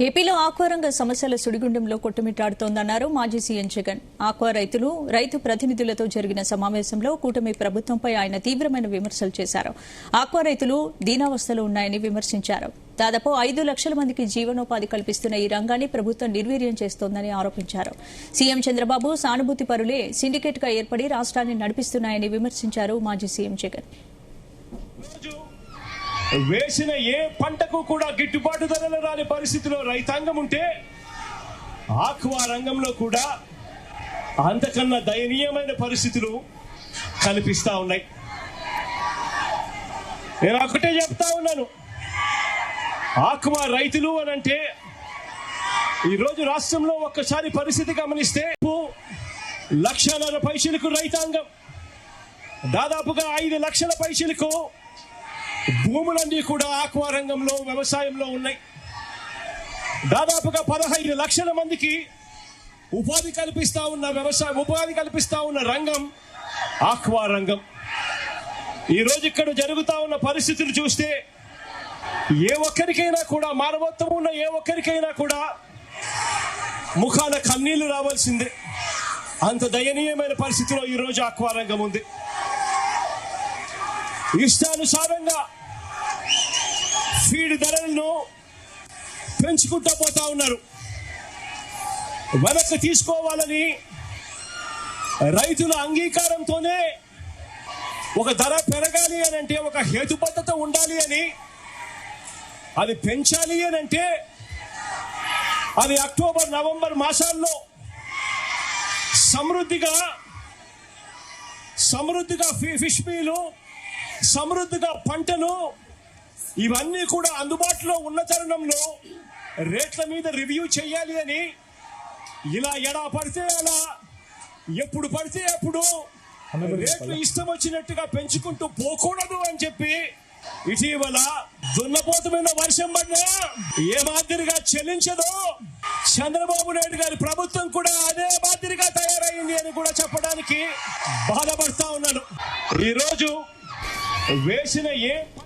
ఏపీలో ఆక్వా రంగ సమస్యల సుడిగుండంలో కొట్టుమిట్టాడుతోందన్నారు మాజీ సీఎం జగన్. ఆక్వా రైతు ప్రతినిధులతో జరిగిన సమావేశంలో కూటమి ప్రభుత్వంపై ఆయన తీవ్రమైన విమర్శలు చేశారు. ఆక్వా రైతులు దీనావస్థలో ఉన్నాయని విమర్శించారు. దాదాపు 5 లక్షల మందికి జీవనోపాధి కల్పిస్తున్న ఈ రంగాన్ని ప్రభుత్వం నిర్వీర్యం చేస్తోందని ఆరోపించారు. సీఎం చంద్రబాబు సానుభూతి పరులే సిండికేట్ గా ఏర్పడి రాష్ట్రాన్ని నడిపిస్తున్నాయని విమర్శించారు మాజీ సీఎం జగన్. వేసిన ఏ పంటకు కూడా గిట్టుబాటు ధరలు రాని పరిస్థితిలో రైతాంగం ఉంటే ఆక్వా రంగంలో కూడా అంతకన్నా దయనీయమైన పరిస్థితులు కనిపిస్తా ఉన్నాయి. నేను ఒకటే చెప్తా ఉన్నాను, ఆక్వా రైతులు అనంటే ఈరోజు రాష్ట్రంలో ఒక్కసారి పరిస్థితి గమనిస్తే 1.5 లక్షల రైతాంగం, దాదాపుగా 5 లక్షల పైసలకు భూములన్నీ కూడా ఆక్వా రంగంలో వ్యవసాయంలో ఉన్నాయి. దాదాపుగా 15 లక్షల మందికి ఉపాధి కల్పిస్తా ఉన్న రంగం ఆక్వా రంగం. ఈరోజు ఇక్కడ జరుగుతా ఉన్న పరిస్థితులు చూస్తే ఏ ఒక్కరికైనా కూడా, మానవత్వం ఉన్న ఏ ఒక్కరికైనా కూడా ముఖాన కన్నీళ్లు రావాల్సిందే. అంత దయనీయమైన పరిస్థితిలో ఈరోజు ఆక్వా రంగం ఉంది. ఇష్టానుసారంగా ఫీడ్ ధరలను పెంచుకుంటూ పోతా ఉన్నారు. వెనక్కి తీసుకోవాలని రైతుల అంగీకారంతోనే ఒక ధర పెరగాలి అని అంటే, ఒక హేతుబద్ధత ఉండాలి అని, అది పెంచాలి అని అంటే అది అక్టోబర్ నవంబర్ మాసాల్లో సమృద్ధిగా ఫిష్ మీలు, సమృద్ధిగా పంటలు ఇవన్నీ కూడా అందుబాటులో ఉన్న తరుణంలో రేట్ల మీద రివ్యూ చేయాలి అని, ఇలా ఎడా పడితే అలా, ఎప్పుడు పడితే అప్పుడు రేట్లు ఇష్టం వచ్చినట్టుగా పెంచుకుంటూ పోకూడదు అని చెప్పి ఇటీవల దున్నపోతు మీద వర్షం పడినా ఏ మాదిరిగా చెల్లించదో చంద్రబాబు నాయుడు గారి ప్రభుత్వం కూడా అదే మాదిరిగా తయారైంది అని కూడా చెప్పడానికి బాధపడతా ఉన్నాను. ఈరోజు వేసిన ఏ